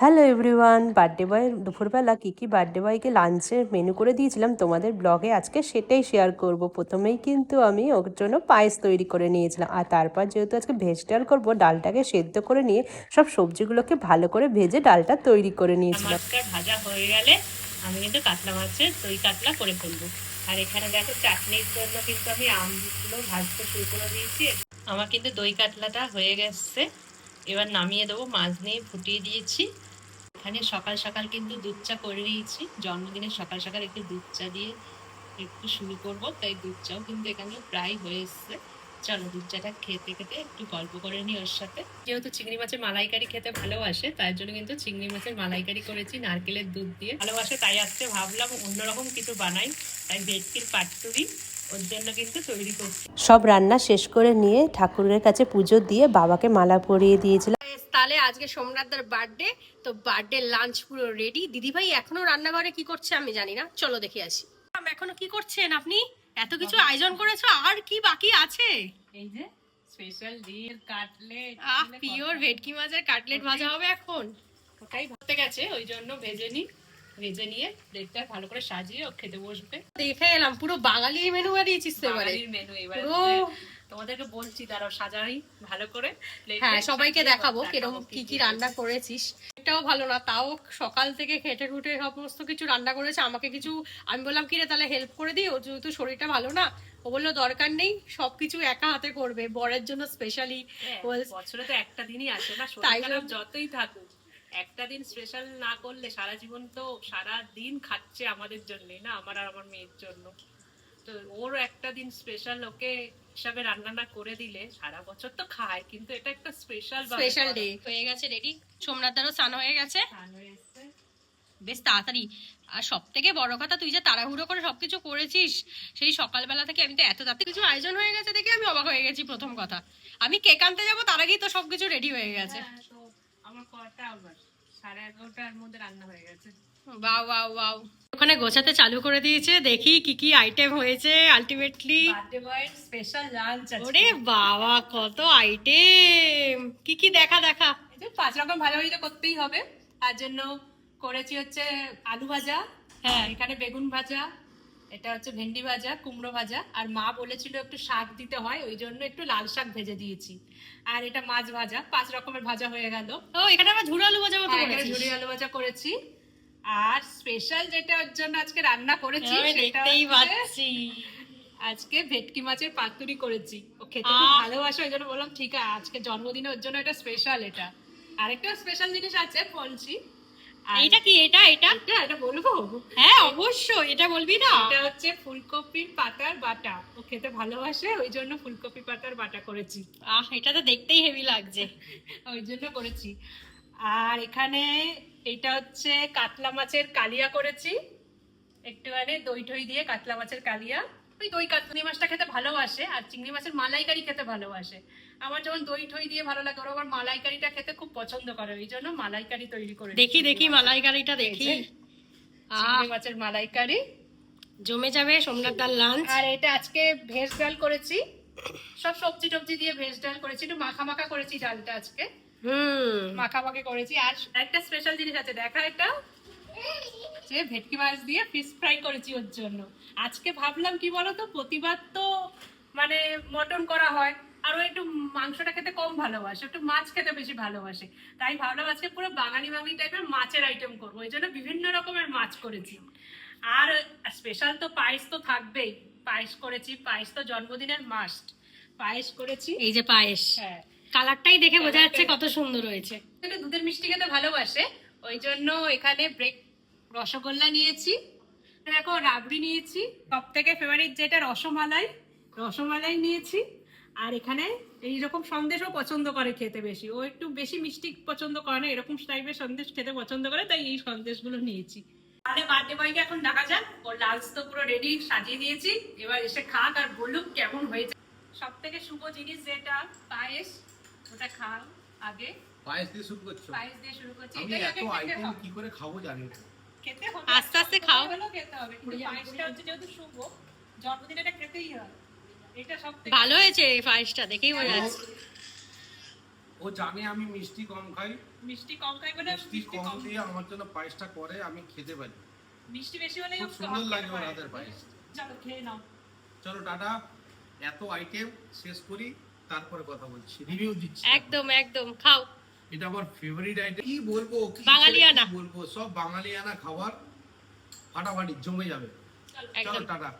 Hello everyone, birthday বয়ের দুপুরবেলা কী birthday বয়কে লাঞ্চের মেনু করে দিয়েছিলাম তোমাদের ব্লগে আজকে সেটাই শেয়ার করব। প্রথমেই কিন্তু আমি ওর জন্য পায়েস তৈরি করে নিয়েছিলাম, আর তারপর যেহেতু আজকে ভেজ ডাল করবো, ডালটাকে সেদ্ধ করে নিয়ে সব সবজিগুলোকে ভালো করে ভেজে ডালটা তৈরি করে নিয়েছিলাম। ভাজা হয়ে গেলে আমি কিন্তু কাতলা মাছের দই কাতলা করে ফেলবো। আর এখানে দেখো চাটনির জন্য কিন্তু আমি আমগুলো ভাজতে শুরু করে দিয়েছি। আমার কিন্তু দই কাতলাটা হয়ে গেছে, এবার নামিয়ে দেবো। মাছ নিয়ে ফুটিয়ে দিয়েছি। এখানে সকাল সকাল কিন্তু দুধ চা করে নিয়েছি, জন্মদিনের সকাল সকাল একটু দুধ চা দিয়ে একটু শুরু করবো, তাই দুধ চাও কিন্তু এখানে প্রায় হয়ে এসছে। চলো দুধ চাটা খেতে খেতে একটু গল্প করে নিই ওর সাথে। যেহেতু চিংড়ি মাছের মালাইকারি খেতে ভালোবাসে, তার জন্য কিন্তু চিংড়ি মাছের মালাইকারি করেছি নারকেলের দুধ দিয়ে। ভালোবাসে তাই আজকে ভাবলাম অন্যরকম কিছু বানাই, তাই ভেটকির পাতুরি ওর জন্য কিন্তু তৈরি করছি। সব রান্না শেষ করে নিয়ে ঠাকুরের কাছে পুজো দিয়ে বাবাকে মালা পরিয়ে দিয়েছিলাম। তাহলে আজকে সোমনাথদার বার্থডে, তো বার্থডে লাঞ্চ পুরো রেডি। দিদিভাই এখনো রান্নাঘরে কি করছে আমি জানি না, চলো দেখে আসি। এখনো কি করছেন আপনি? এত কিছু আয়োজন করেছো, আর কি বাকি আছে? এই যে স্পেশাল ডিম কাটলেট, পিওর ভেটকি মাছের কাটলেট ভাজা হবে এখন। ওটাই ভাবতে গেছে, ওই জন্য ভেজে নিয়ে প্লেটটা ভালো করে সাজিয়ে ও খেতে বসবে। দেখে এলাম পুরো বাঙালি মেনু বানিয়েছিস তো এবারে। মেনু এবারে তোমাদেরকে বলছি, দাঁড়াও সাজাই ভালো করে। হ্যাঁ, সবাইকে দেখাবো কিরকম কি কি রান্না করেছিস। এটাও ভালো না, তাও সকাল থেকে খেটে খুটে সমস্ত কিছু রান্না করেছে। আমাকে কিছু, আমি বললাম কি রে তাহলে হেল্প করে দিই, ও যেহেতু শরীরটা ভালো না, ও বললো দরকার নেই, সবকিছু একা হাতে করবে বরের জন্য স্পেশালি। বছরে তো একটা দিনই আসে না, শরীর খারাপ যতই থাকুক একটা দিন স্পেশাল না করলে সারা জীবন তো সারা দিন খাচ্ছে আমাদের জন্য না, আমার আর আমার মেয়ের জন্য। তো ওর একটা দিন স্পেশাল ওকে হিসাবে রান্নাটা করে দিলে সারা বছর তো খায়, কিন্তু এটা একটা স্পেশাল ডে হয়ে গেছে রেডি। সোমনাথদারও স্নান হয়ে গেছে বেশ তাড়াতাড়ি। আর সব থেকে বড় কথা, তুই যে তাড়াহুড়ো করে সবকিছু করেছিস সেই সকালবেলা থেকে, আমি তো এত তাড়াতাড়ি কিছু আয়োজন হয়ে গেছে দেখে আমি অবাক হয়ে গেছি। প্রথম কথা, আমি কেক আনতে যাবো তার আগেই তো সবকিছু রেডি হয়ে গেছে। তো আমার কটা আবার 11:30টার মধ্যে রান্না হয়ে গেছে। ওয়াও ওয়াও ওয়াও, ওখানে গোছাতে চালু করে দিয়েছে। দেখি কি কি আইটেম হয়েছে আলটিমেটলি। বার্থডে বয়ের স্পেশাল লাঞ্চ আছে। ওরে বাবা, কত আইটেম! কি কি দেখা দেখা। এই যে 5 রকম ভাজাভাজি তো করতেই হবে, তার জন্য করেছি হচ্ছে আলু ভাজা, হ্যাঁ এখানে বেগুন ভাজা, এটা হচ্ছে ভেন্ডি ভাজা, কুমড়ো ভাজা, আর মা বলেছিল একটু শাক দিতে হয়, ওই জন্য একটু লাল শাক ভেজে দিয়েছি। আর এটা মাছ ভাজা, 5 রকমের ভাজা হয়ে গেল। ও, এখানে আবার ঝুড়ো আলু ভাজা মতো করেছিস। ঝুড়ি আলু ভাজা করেছি। আর স্পেশাল যেটা ওর জন্য আজকে রান্না করেছি দেখতেই পাচ্ছি, আজকে ভেটকি মাছের পাতুরি করেছি। ও খেতে খুব ভালোবাসে, ওই জন্য বললাম ঠিক আছে আজকে জন্মদিনে ওর জন্য এটা স্পেশাল। এটা আরেকটা স্পেশাল জিনিস আছে বলছি। এইটা কি? এটা বলবো? হ্যাঁ অবশ্যই, এটা বলবি না। এটা হচ্ছে ফুলকপির পাতার বাটা, ও খেতে ভালোবাসে, ওই জন্য ফুলকপি পাতার বাটা করেছি। এটা তো দেখতেই হেভি লাগছে, ওই জন্য করেছি। আর এখানে এটা হচ্ছে কাতলা মাছের কালিয়া করেছি, একটুখানি দই ঠই দিয়ে কাতলা মাছের কালিয়া। ওই দই কাতলা মাছটা খেতে ভালোবাসে, আর চিংড়ি মাছের মালাইকারি খেতে ভালোবাসে। আমার যেমন দই ঠই দিয়ে ভালো লাগে, ওর আবার মালাইকারিটা খেতে খুব পছন্দ করে, ওই জন্য মালাইকারি তৈরি করে। দেখি মালাইকারিটা দেখি। চিংড়ি মাছের মালাইকারি জমে যাবে সোমনাথদার লাঞ্চ। আর এটা আজকে ভেজ ডাল করেছি, সব সবজি টবজি দিয়ে ভেজ ডাল করেছি, একটু মাখা মাখা করেছি ডালটা আজকে, মাখামাখি করেছি। আর একটা স্পেশাল জিনিস আছে দেখা, এটা যে ভেটকি মাছ দিয়ে ফিশ ফ্রাই করেছি ওর জন্য। আজকে ভাবলাম কি বলতো, প্রতিবার তো মানে মটন করা হয়, আর ও একটু মাংসটা খেতে কম ভালোবাসে, একটু মাছ খেতে বেশি ভালোবাসে, তাই ভাবলাম আজকে পুরো বাঙালি টাইপের মাছের আইটেম করবো, ওই জন্য বিভিন্ন রকমের মাছ করেছি। আর স্পেশাল তো পায়েস তো থাকবেই, পায়েস করেছি, পায়েস তো জন্মদিনের মাস্ট। পায়েস করেছি, এই যে পায়েস, হ্যাঁ কালারটাই দেখে বোঝা যাচ্ছে কত সুন্দর হয়েছে। একটু দুধের মিষ্টি খেতে ভালোবাসে, ওই জন্য এখানে রসগোল্লা নিয়েছি, দেখো রাবড়ি নিয়েছি, সব থেকে ফেভারিট যেটা রসমালাই নিয়েছি। আর এখানে এইরকম সন্দেশও পছন্দ করে খেতে বেশি, ও একটু বেশি মিষ্টি পছন্দ করে না, এরকম টাইপের সন্দেশ খেতে পছন্দ করে, তাই এই সন্দেশগুলো নিয়েছি। তাহলে বার্থডে বয়কে এখন দেখা যাক, ওর লাঞ্চ তো পুরো রেডি সাজিয়ে দিয়েছি, এবার এসে খাক আর বলুক কেমন হয়েছে। সব থেকে শুভ জিনিস যেটা পায়েস, ওটা খাও আগে। পায়েস দিয়ে শুরু করছো? পায়েস দিয়ে শুরু করছি। আমি এত আইটেম কি করে খাবো জানি না। খেতে হবে, আস্তে আস্তে খাও। খেতে হবে, কিন্তু পায়েসটা হচ্ছে যেহেতু শুভ জন্মদিনে এটা খেতেই হয়, এটা সব থেকে ভালো হয়েছে। এই পায়েসটা দেখেই বোঝা যাচ্ছে। ও ও জানে আমি মিষ্টি কম খাই, মিষ্টি কম খাই বলে মিষ্টি কম দিয়ে আমার জন্য পায়েসটা করে, আমি খেতে পারি। মিষ্টি বেশি হলে খুব সুন্দর লাগে ওর হাতের পায়েস। চলো খেয়ে নাও। চলো টাটা, এত আইটেম শেষ করি, তারপরে কথা বলছি, রিভিউ দিচ্ছি। একদম একদম খাও। এটা আমার ফেভারিট আইটেম। কি বলবো, কি বাঙালিয়ানা। বলবো, সব বাঙালিয়ানা খাবার ফাটাফাটি জমে যাবে। চলো একদম টাটা।